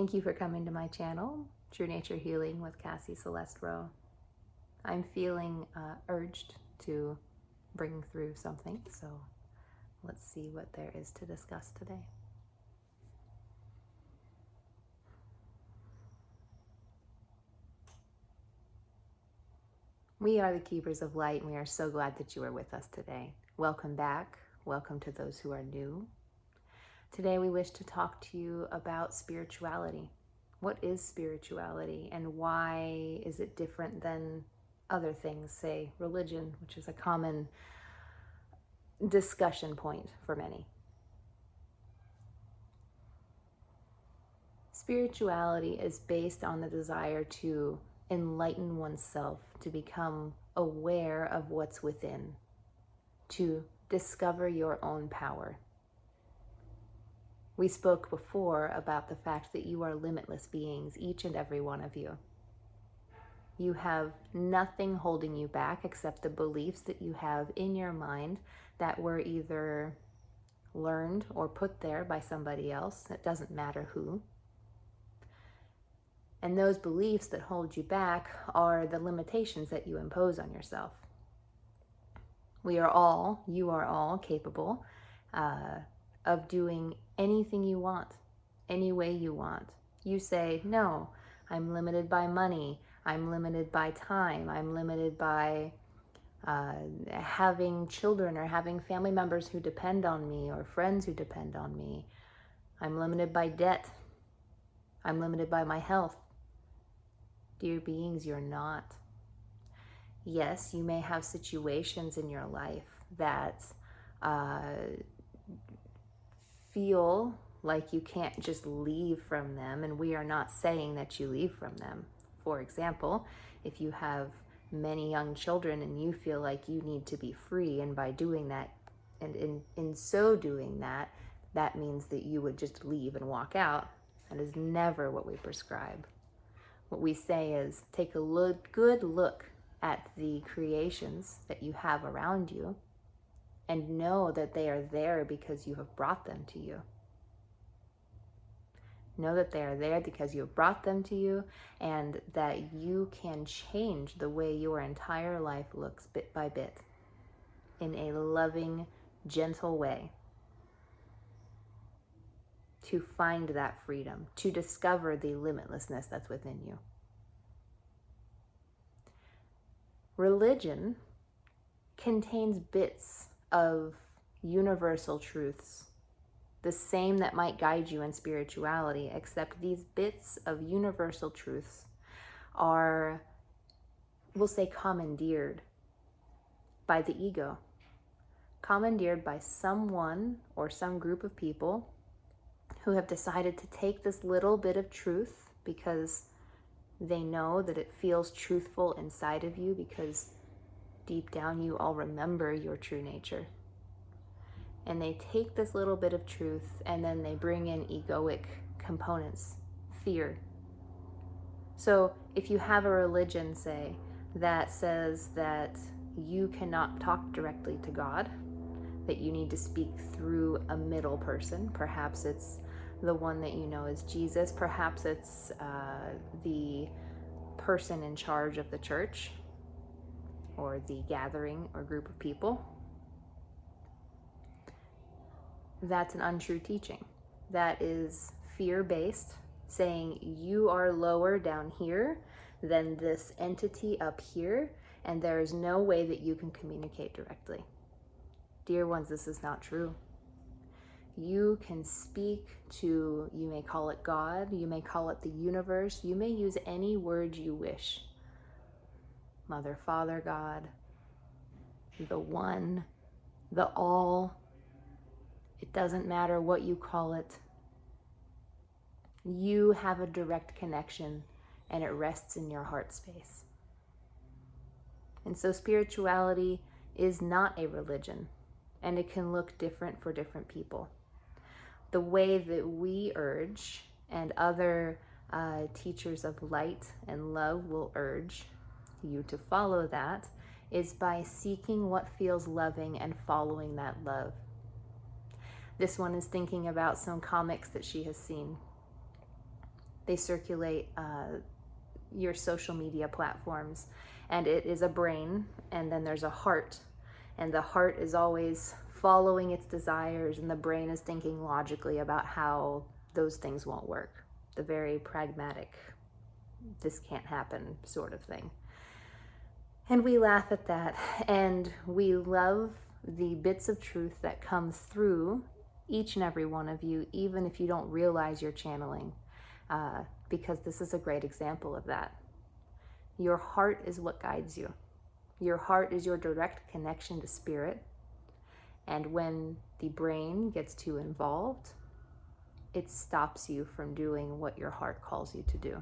Thank you for coming to my channel, True Nature Healing with Cassie Celeste Rowe. I'm feeling urged to bring through something, so let's see what there is to discuss today. We are the Keepers of Light, and we are so glad that you are with us today. Welcome back. Welcome to those who are new. Today we wish to talk to you about spirituality. What is spirituality, and why is it different than other things, say religion, which is a common discussion point for many? Spirituality is based on the desire to enlighten oneself, to become aware of what's within, to discover your own power. We spoke before about the fact that you are limitless beings, each and every one of you. You have nothing holding you back except the beliefs that you have in your mind that were either learned or put there by somebody else. It doesn't matter who. And those beliefs that hold you back are the limitations that you impose on yourself. You are all capable of doing anything you want, any way you want. You say, no, I'm limited by money, I'm limited by time, I'm limited by having children or having family members who depend on me or friends who depend on me. I'm limited by debt. I'm limited by my health. Dear beings, you're not. Yes, you may have situations in your life that feel like you can't just leave from them, and we are not saying that you leave from them. For example, if you have many young children and you feel like you need to be free, and by doing that, and in so doing that, that means that you would just leave and walk out. That is never what we prescribe. What we say is take a good look at the creations that you have around you and know that they are there because you have brought them to you. Know that they are there because you have brought them to you, and that you can change the way your entire life looks bit by bit in a loving, gentle way to find that freedom, to discover the limitlessness that's within you. Religion contains bits of universal truths, the same that might guide you in spirituality, except these bits of universal truths are, we'll say, commandeered by the ego, commandeered by someone or some group of people who have decided to take this little bit of truth because they know that it feels truthful inside of you, because deep down you all remember your true nature. And they take this little bit of truth and then they bring in egoic components, fear. So if you have a religion, say, that says that you cannot talk directly to God, that you need to speak through a middle person, perhaps it's the one that you know is Jesus, perhaps it's the person in charge of the church or the gathering or group of people, that's an untrue teaching. That is fear-based, saying you are lower down here than this entity up here, and there is no way that you can communicate directly. Dear ones, this is not true. You can speak to, you may call it God, you may call it the universe, you may use any word you wish. Mother, Father, God, the one, the all. It doesn't matter what you call it. You have a direct connection, and it rests in your heart space. And so spirituality is not a religion, and it can look different for different people. The way that we urge, and other teachers of light and love will urge you to follow that, is by seeking what feels loving and following that love. This one is thinking about some comics that she has seen. They circulate your social media platforms, and it is a brain, and then there's a heart, and the heart is always following its desires, and the brain is thinking logically about how those things won't work. The very pragmatic, this can't happen sort of thing. And we laugh at that, and we love the bits of truth that come through each and every one of you, even if you don't realize you're channeling, because this is a great example of that. Your heart is what guides you. Your heart is your direct connection to spirit, and when the brain gets too involved, it stops you from doing what your heart calls you to do.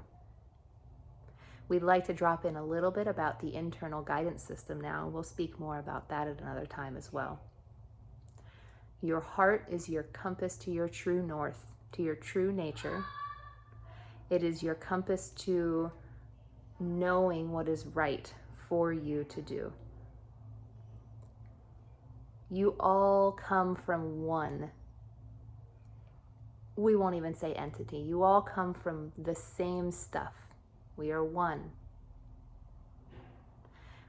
We'd like to drop in a little bit about the internal guidance system now. We'll speak more about that at another time as well. Your heart is your compass to your true north, to your true nature. It is your compass to knowing what is right for you to do. You all come from one. We won't even say entity. You all come from the same stuff. We are one.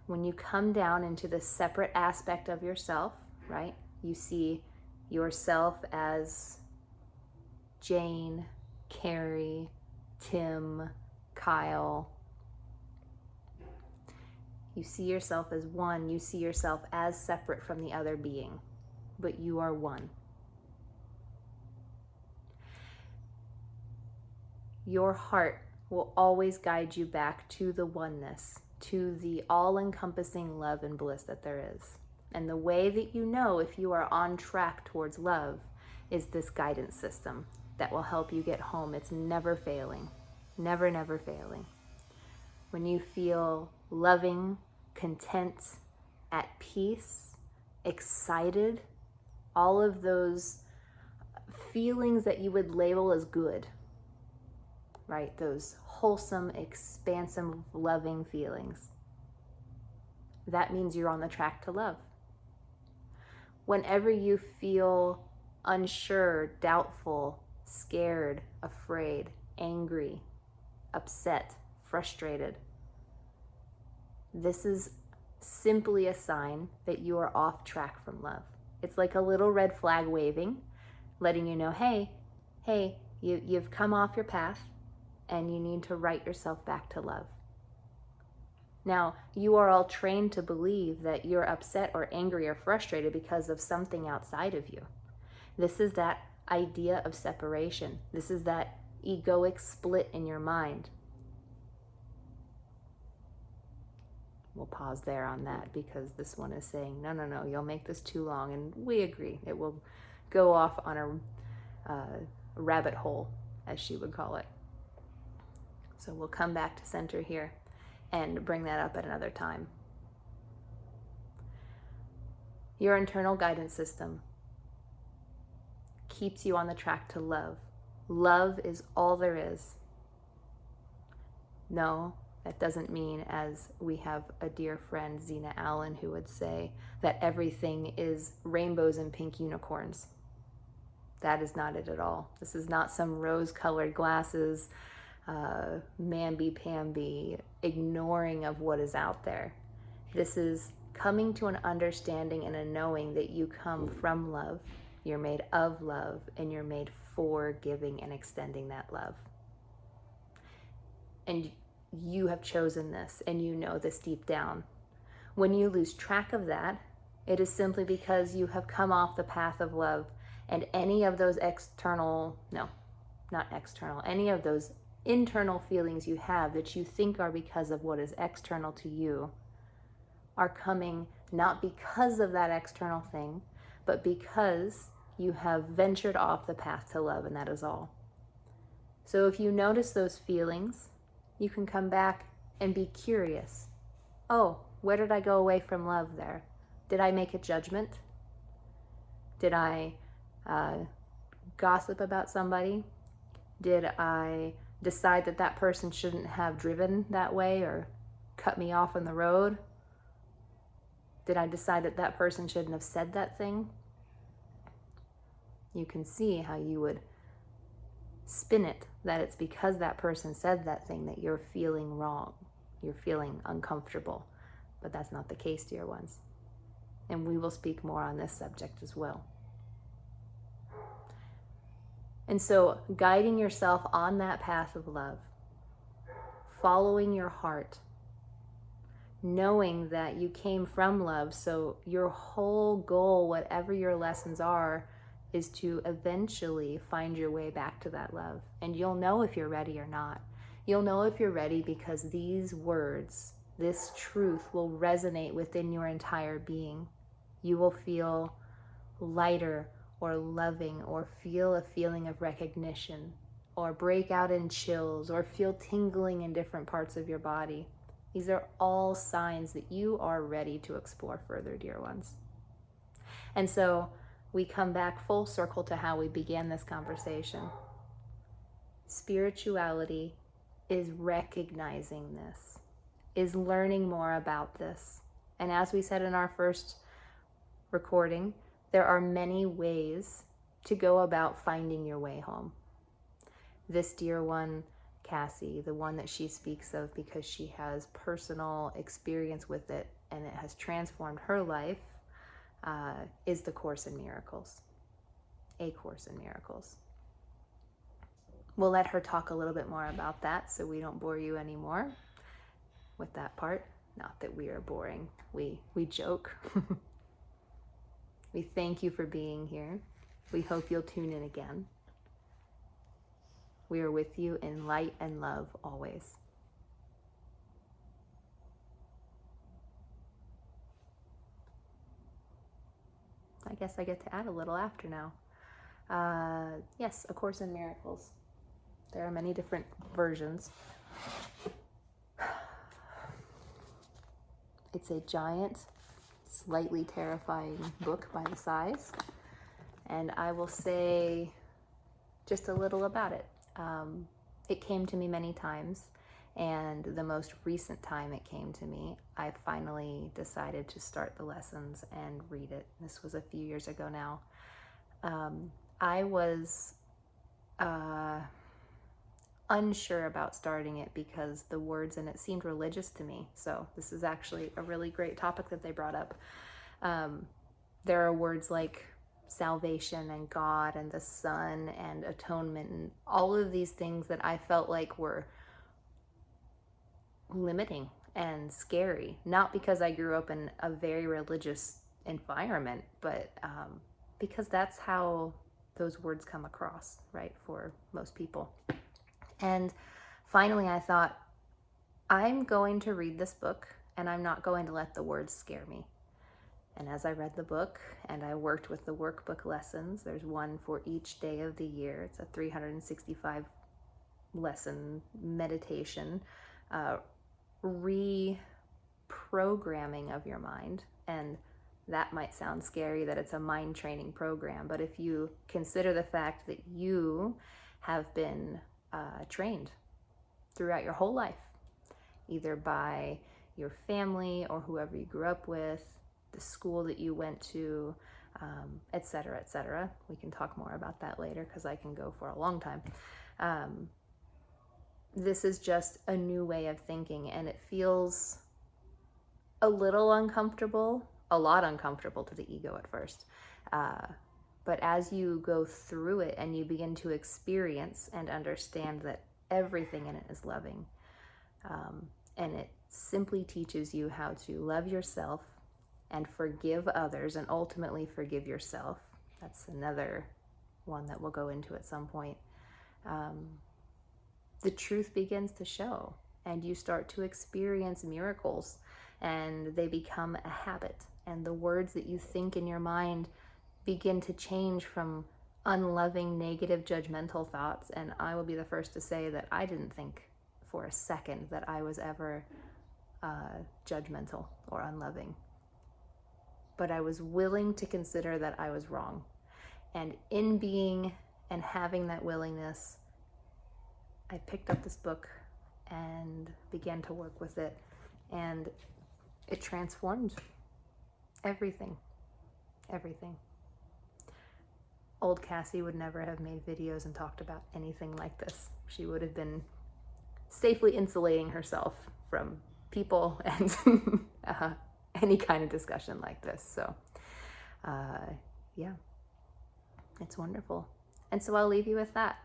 When you come down into the separate aspect of yourself, right? You see yourself as Jane, Carrie, Tim, Kyle. You see yourself as one. You see yourself as separate from the other being, but you are one. Your heart will always guide you back to the oneness, to the all-encompassing love and bliss that there is. And the way that you know if you are on track towards love is this guidance system that will help you get home. It's never failing, never, never failing. When you feel loving, content, at peace, excited, all of those feelings that you would label as good, right? Those wholesome, expansive, loving feelings. That means you're on the track to love. Whenever you feel unsure, doubtful, scared, afraid, angry, upset, frustrated, this is simply a sign that you are off track from love. It's like a little red flag waving, letting you know, hey, you've come off your path, and you need to right yourself back to love. Now, you are all trained to believe that you're upset or angry or frustrated because of something outside of you. This is that idea of separation. This is that egoic split in your mind. We'll pause there on that because this one is saying, no, you'll make this too long. And we agree. It will go off on a rabbit hole, as she would call it. So we'll come back to center here and bring that up at another time. Your internal guidance system keeps you on the track to love. Love is all there is. No, that doesn't mean, as we have a dear friend, Zena Allen, who would say that everything is rainbows and pink unicorns. That is not it at all. This is not some rose-colored glasses, mamby-pamby ignoring of what is out there. This is coming to an understanding and a knowing that you come from love, you're made of love, and you're made for giving and extending that love. And you have chosen this, and you know this deep down. When you lose track of that, it is simply because you have come off the path of love, and any of those any of those internal feelings you have that you think are because of what is external to you are coming not because of that external thing, but because you have ventured off the path to love, and that is all. So if you notice those feelings, you can come back and be curious. Oh, where did I go away from love there? Did I make a judgment? Did I gossip about somebody? Did I decide that that person shouldn't have driven that way or cut me off on the road? Did I decide that that person shouldn't have said that thing? You can see how you would spin it that it's because that person said that thing that you're feeling wrong, you're feeling uncomfortable. But that's not the case, dear ones. And we will speak more on this subject as well. And so, guiding yourself on that path of love, following your heart, knowing that you came from love, so your whole goal, whatever your lessons are, is to eventually find your way back to that love. And you'll know if you're ready or not. You'll know if you're ready because these words, this truth will resonate within your entire being. You will feel lighter or loving, or feel a feeling of recognition, or break out in chills, or feel tingling in different parts of your body. These are all signs that you are ready to explore further, dear ones. And so we come back full circle to how we began this conversation. Spirituality is recognizing this, is learning more about this. And as we said in our first recording, there are many ways to go about finding your way home. This dear one, Cassie, the one that she speaks of because she has personal experience with it and it has transformed her life, is the Course in Miracles, A Course in Miracles. We'll let her talk a little bit more about that so we don't bore you anymore with that part. Not that we are boring, we joke. We thank you for being here. We hope you'll tune in again. We are with you in light and love always. I guess I get to add a little after now. Yes, A Course in Miracles. There are many different versions. It's a giant, slightly terrifying book by the size, and I will say just a little about it. It came to me many times, and the most recent time it came to me, I finally decided to start the lessons and read it. This was a few years ago now. I was unsure about starting it because the words in it seemed religious to me. So this is actually a really great topic that they brought up. There are words like salvation and God and the Son and atonement and all of these things that I felt like were limiting and scary. Not because I grew up in a very religious environment, but because that's how those words come across, right, for most people. And finally I thought, I'm going to read this book and I'm not going to let the words scare me. And as I read the book and I worked with the workbook lessons, there's one for each day of the year. It's a 365 lesson meditation, reprogramming of your mind. And that might sound scary that it's a mind training program, but if you consider the fact that you have been trained throughout your whole life, either by your family or whoever you grew up with, the school that you went to, etc., etc. We can talk more about that later because I can go for a long time. This is just a new way of thinking, and it feels a little uncomfortable, a lot uncomfortable to the ego at first. But as you go through it and you begin to experience and understand that everything in it is loving, and it simply teaches you how to love yourself and forgive others and ultimately forgive yourself. That's another one that we'll go into at some point. The truth begins to show and you start to experience miracles and they become a habit, and the words that you think in your mind begin to change from unloving, negative, judgmental thoughts. And I will be the first to say that I didn't think for a second that I was ever judgmental or unloving. But I was willing to consider that I was wrong. And in being and having that willingness, I picked up this book and began to work with it. And it transformed everything. Everything. old Cassie would never have made videos and talked about anything like this. She would have been safely insulating herself from people and any kind of discussion like this. So, yeah, it's wonderful. And so I'll leave you with that.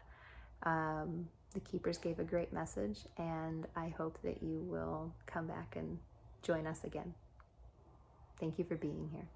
The Keepers gave a great message, and I hope that you will come back and join us again. Thank you for being here.